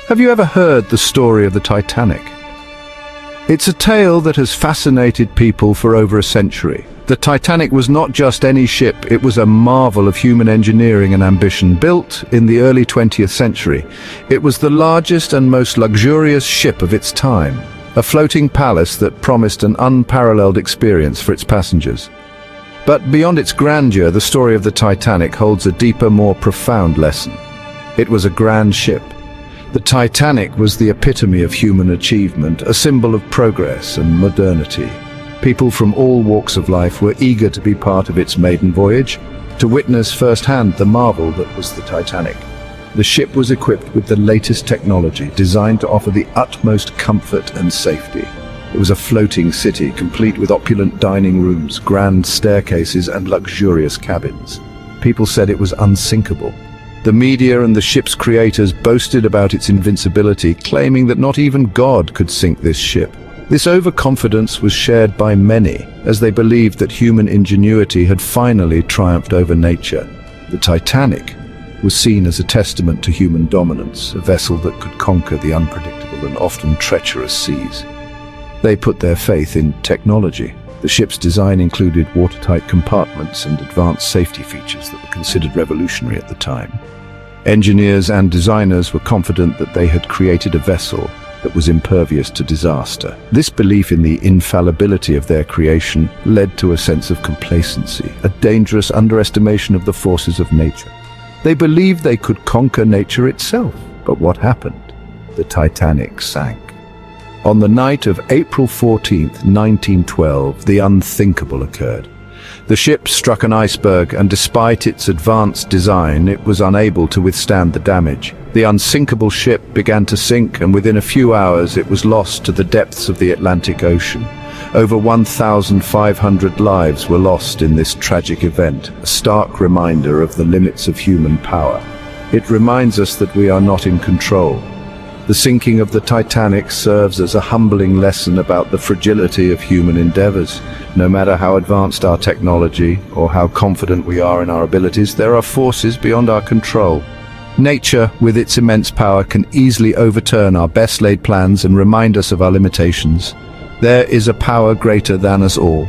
Have you ever heard the story of the Titanic? It's a tale that has fascinated people for over a century. The Titanic was not just any ship, it was a marvel of human engineering and ambition. Built in the early 20th century, it was the largest and most luxurious ship of its time, a floating palace that promised an unparalleled experience for its passengers. But beyond its grandeur, the story of the Titanic holds a deeper, more profound lesson. It was a grand ship. The Titanic was the epitome of human achievement, a symbol of progress and modernity. People from all walks of life were eager to be part of its maiden voyage, to witness firsthand the marvel that was the Titanic. The ship was equipped with the latest technology, designed to offer the utmost comfort and safety. It was a floating city, complete with opulent dining rooms, grand staircases, and luxurious cabins. People said it was unsinkable. The media and the ship's creators boasted about its invincibility, claiming that not even God could sink this ship. This overconfidence was shared by many, as they believed that human ingenuity had finally triumphed over nature. The Titanic was seen as a testament to human dominance, a vessel that could conquer the unpredictable and often treacherous seas. They put their faith in technology. The ship's design included watertight compartments and advanced safety features that were considered revolutionary at the time. Engineers and designers were confident that they had created a vessel that was impervious to disaster. This belief in the infallibility of their creation led to a sense of complacency, a dangerous underestimation of the forces of nature. They believed they could conquer nature itself. But what happened? The Titanic sank. On the night of April 14th, 1912, the unthinkable occurred. The ship struck an iceberg, and despite its advanced design, it was unable to withstand the damage. The unsinkable ship began to sink, and within a few hours it was lost to the depths of the Atlantic Ocean. Over 1,500 lives were lost in this tragic event, a stark reminder of the limits of human power. It reminds us that we are not in control. The sinking of the Titanic serves as a humbling lesson about the fragility of human endeavors. No matter how advanced our technology or how confident we are in our abilities, there are forces beyond our control. Nature, with its immense power, can easily overturn our best laid plans and remind us of our limitations. There is a power greater than us all.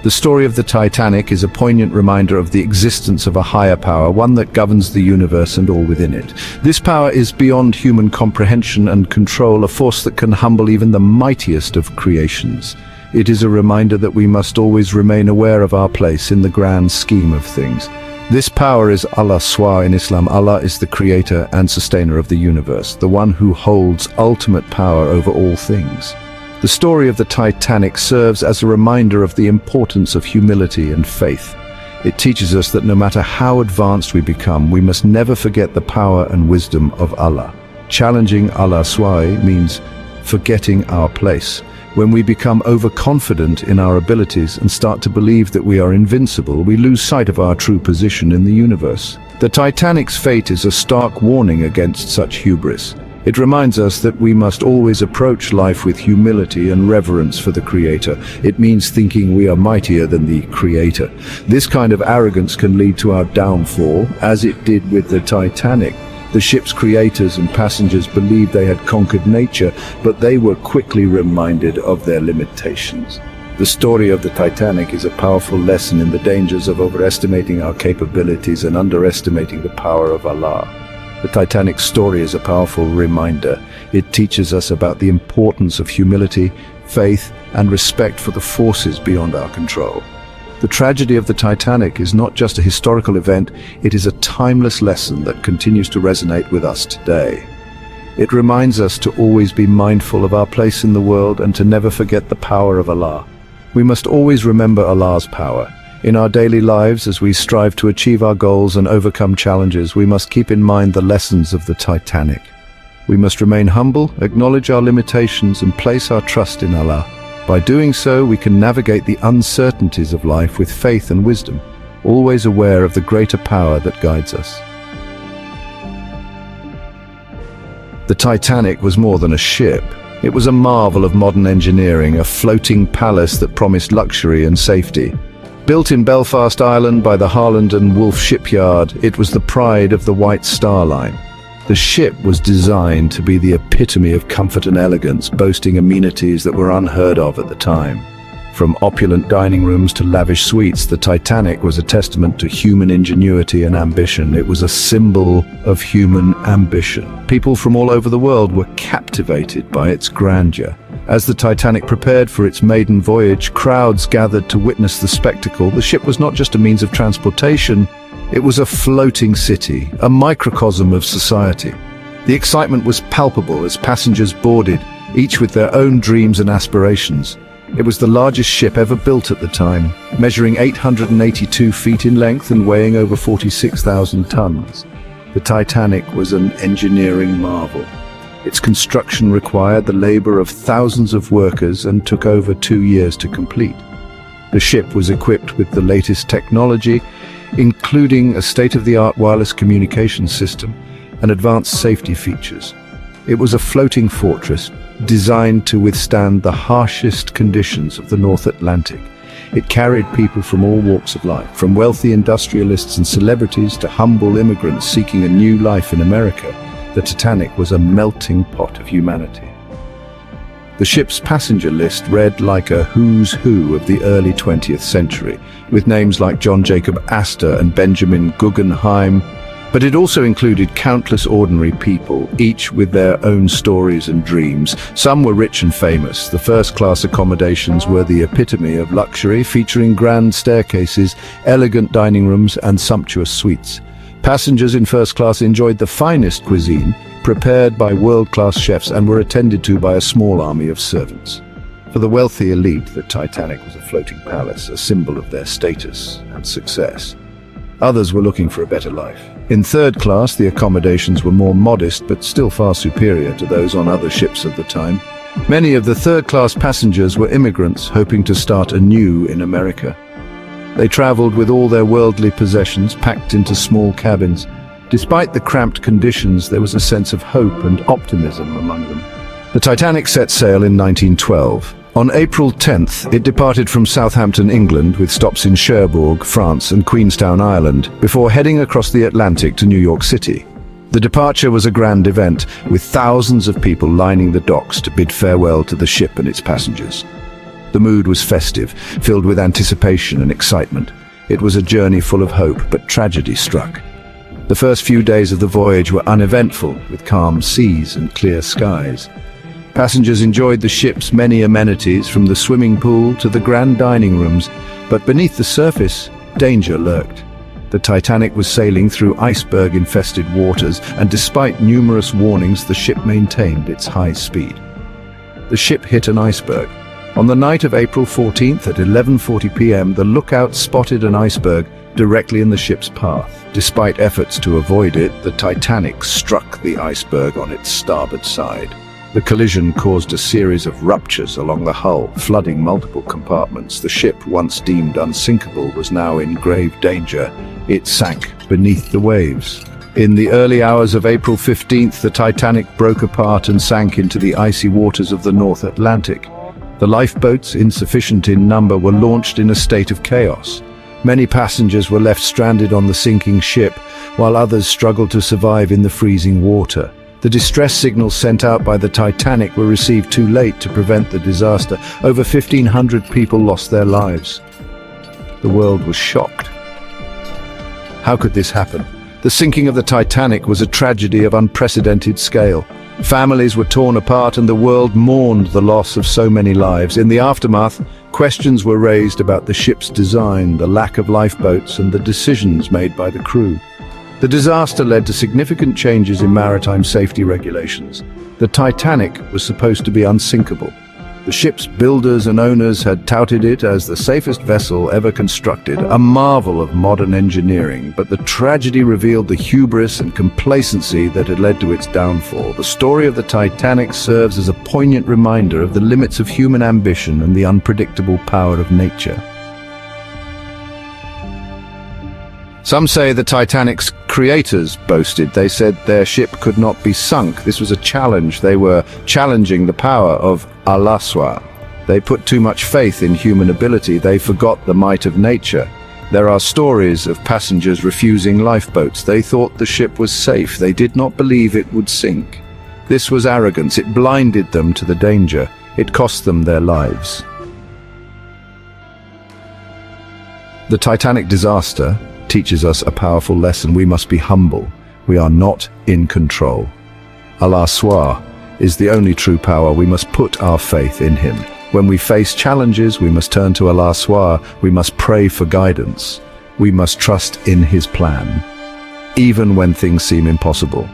The story of the Titanic is a poignant reminder of the existence of a higher power, one that governs the universe and all within it. This power is beyond human comprehension and control, a force that can humble even the mightiest of creations. It is a reminder that we must always remain aware of our place in the grand scheme of things. This power is Allah S.W.A in Islam. Allah is the creator and sustainer of the universe, the one who holds ultimate power over all things. The story of the Titanic serves as a reminder of the importance of humility and faith. It teaches us that no matter how advanced we become, we must never forget the power and wisdom of Allah. Challenging Allah S.W.A means forgetting our place. When we become overconfident in our abilities and start to believe that we are invincible, we lose sight of our true position in the universe. The Titanic's fate is a stark warning against such hubris. It reminds us that we must always approach life with humility and reverence for the Creator. It means thinking we are mightier than the Creator. This kind of arrogance can lead to our downfall, as it did with the Titanic. The ship's creators and passengers believed they had conquered nature, but they were quickly reminded of their limitations. The story of the Titanic is a powerful lesson in the dangers of overestimating our capabilities and underestimating the power of Allah. The Titanic's story is a powerful reminder. It teaches us about the importance of humility, faith, and respect for the forces beyond our control. The tragedy of the Titanic is not just a historical event, it is a timeless lesson that continues to resonate with us today. It reminds us to always be mindful of our place in the world and to never forget the power of Allah. We must always remember Allah's power. In our daily lives, as we strive to achieve our goals and overcome challenges, we must keep in mind the lessons of the Titanic. We must remain humble, acknowledge our limitations, and place our trust in Allah. By doing so, we can navigate the uncertainties of life with faith and wisdom, always aware of the greater power that guides us. The Titanic was more than a ship. It was a marvel of modern engineering, a floating palace that promised luxury and safety. Built in Belfast, Ireland by the Harland and Wolff shipyard, it was the pride of the White Star Line. The ship was designed to be the epitome of comfort and elegance, boasting amenities that were unheard of at the time. From opulent dining rooms to lavish suites, the Titanic was a testament to human ingenuity and ambition. It was a symbol of human ambition. People from all over the world were captivated by its grandeur. As the Titanic prepared for its maiden voyage, crowds gathered to witness the spectacle. The ship was not just a means of transportation, it was a floating city, a microcosm of society. The excitement was palpable as passengers boarded, each with their own dreams and aspirations. It was the largest ship ever built at the time, measuring 882 feet in length and weighing over 46,000 tons. The Titanic was an engineering marvel. Its construction required the labor of thousands of workers and took over 2 years to complete. The ship was equipped with the latest technology, including a state-of-the-art wireless communication system and advanced safety features. It was a floating fortress designed to withstand the harshest conditions of the North Atlantic. It carried people from all walks of life, from wealthy industrialists and celebrities to humble immigrants seeking a new life in America. The Titanic was a melting pot of humanity. The ship's passenger list read like a who's who of the early 20th century, with names like John Jacob Astor and Benjamin Guggenheim, but it also included countless ordinary people, each with their own stories and dreams. Some were rich and famous. The first-class accommodations were the epitome of luxury, featuring grand staircases, elegant dining rooms, and sumptuous suites. Passengers in first class enjoyed the finest cuisine, prepared by world-class chefs, and were attended to by a small army of servants. For the wealthy elite, the Titanic was a floating palace, a symbol of their status and success. Others were looking for a better life. In third class, the accommodations were more modest, but still far superior to those on other ships of the time. Many of the third-class passengers were immigrants hoping to start anew in America. They traveled with all their worldly possessions packed into small cabins. Despite the cramped conditions, there was a sense of hope and optimism among them. The Titanic set sail in 1912. On April 10th, it departed from Southampton, England, with stops in Cherbourg, France, and Queenstown, Ireland, before heading across the Atlantic to New York City. The departure was a grand event, with thousands of people lining the docks to bid farewell to the ship and its passengers. The mood was festive, filled with anticipation and excitement. It was a journey full of hope, but tragedy struck. The first few days of the voyage were uneventful, with calm seas and clear skies. Passengers enjoyed the ship's many amenities, from the swimming pool to the grand dining rooms, but beneath the surface, danger lurked. The Titanic was sailing through iceberg-infested waters, and despite numerous warnings, the ship maintained its high speed. The ship hit an iceberg. On the night of April 14th at 11:40 p.m., the lookout spotted an iceberg directly in the ship's path. Despite efforts to avoid it, the Titanic struck the iceberg on its starboard side. The collision caused a series of ruptures along the hull, flooding multiple compartments. The ship, once deemed unsinkable, was now in grave danger. It sank beneath the waves. In the early hours of April 15th, the Titanic broke apart and sank into the icy waters of the North Atlantic. The lifeboats, insufficient in number, were launched in a state of chaos. Many passengers were left stranded on the sinking ship, while others struggled to survive in the freezing water. The distress signals sent out by the Titanic were received too late to prevent the disaster. Over 1,500 people lost their lives. The world was shocked. How could this happen? The sinking of the Titanic was a tragedy of unprecedented scale. Families were torn apart and the world mourned the loss of so many lives. In the aftermath, questions were raised about the ship's design, the lack of lifeboats, and the decisions made by the crew. The disaster led to significant changes in maritime safety regulations. The Titanic was supposed to be unsinkable. The ship's builders and owners had touted it as the safest vessel ever constructed, a marvel of modern engineering, but the tragedy revealed the hubris and complacency that had led to its downfall. The story of the Titanic serves as a poignant reminder of the limits of human ambition and the unpredictable power of nature. Some say the Titanic's creators boasted. They said their ship could not be sunk. This was a challenge. They were challenging the power of Allah S.W.A. They put too much faith in human ability. They forgot the might of nature. There are stories of passengers refusing lifeboats. They thought the ship was safe. They did not believe it would sink. This was arrogance. It blinded them to the danger. It cost them their lives. The Titanic disaster teaches us a powerful lesson. We must be humble. We are not in control. Allah S.W.A. is the only true power. We must put our faith in Him. When we face challenges, we must turn to Allah S.W.A. We must pray for guidance. We must trust in His plan, even when things seem impossible.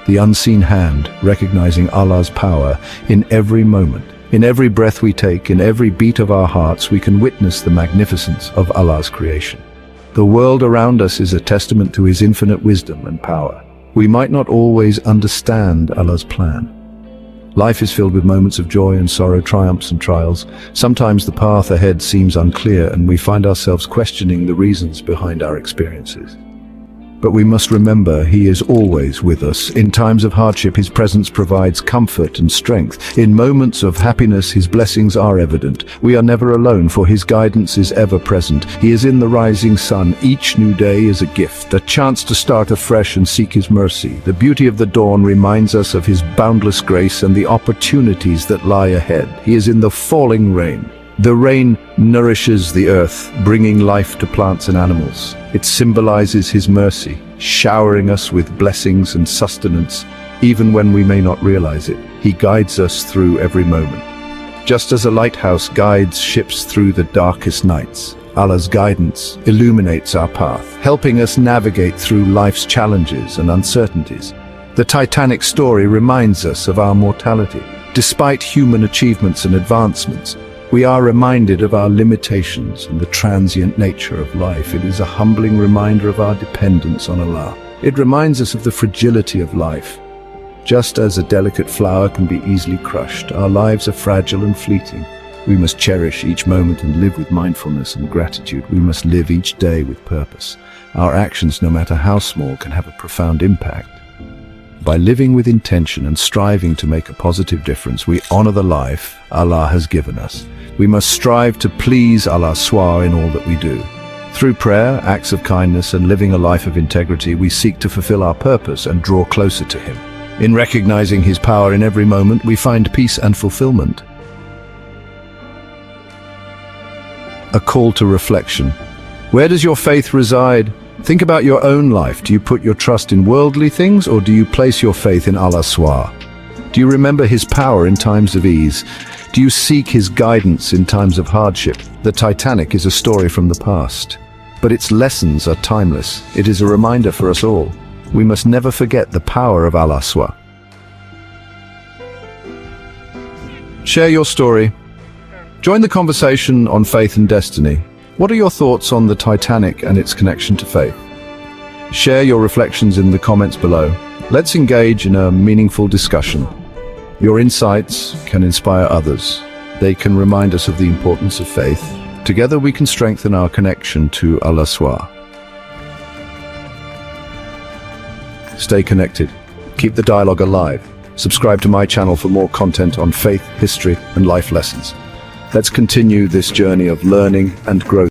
The unseen hand, recognizing Allah's power in every moment. In every breath we take, in every beat of our hearts, we can witness the magnificence of Allah's creation. The world around us is a testament to His infinite wisdom and power. We might not always understand Allah's plan. Life is filled with moments of joy and sorrow, triumphs and trials. Sometimes the path ahead seems unclear and we find ourselves questioning the reasons behind our experiences. But we must remember He is always with us. In times of hardship, His presence provides comfort and strength. In moments of happiness, His blessings are evident. We are never alone, for His guidance is ever present. He is in the rising sun. Each new day is a gift, a chance to start afresh and seek His mercy. The beauty of the dawn reminds us of His boundless grace and the opportunities that lie ahead. He is in the falling rain. The rain nourishes the earth, bringing life to plants and animals. It symbolizes His mercy, showering us with blessings and sustenance, even when we may not realize it. He guides us through every moment. Just as a lighthouse guides ships through the darkest nights, Allah's guidance illuminates our path, helping us navigate through life's challenges and uncertainties. The Titanic story reminds us of our mortality. Despite human achievements and advancements, we are reminded of our limitations and the transient nature of life. It is a humbling reminder of our dependence on Allah. It reminds us of the fragility of life. Just as a delicate flower can be easily crushed, our lives are fragile and fleeting. We must cherish each moment and live with mindfulness and gratitude. We must live each day with purpose. Our actions, no matter how small, can have a profound impact. By living with intention and striving to make a positive difference, we honor the life Allah has given us. We must strive to please Allah S.W.A. in all that we do. Through prayer, acts of kindness, and living a life of integrity, we seek to fulfill our purpose and draw closer to Him. In recognizing His power in every moment, we find peace and fulfillment. A call to reflection. Where does your faith reside? Think about your own life. Do you put your trust in worldly things, or do you place your faith in Allah S.W.A.? Do you remember His power in times of ease? Do you seek His guidance in times of hardship? The Titanic is a story from the past, but its lessons are timeless. It is a reminder for us all. We must never forget the power of Allah S.W.A. Share your story. Join the conversation on faith and destiny. What are your thoughts on the Titanic and its connection to faith? Share your reflections in the comments below. Let's engage in a meaningful discussion. Your insights can inspire others. They can remind us of the importance of faith. Together we can strengthen our connection to Allah S.W.A. Stay connected. Keep the dialogue alive. Subscribe to my channel for more content on faith, history, and life lessons. Let's continue this journey of learning and growth.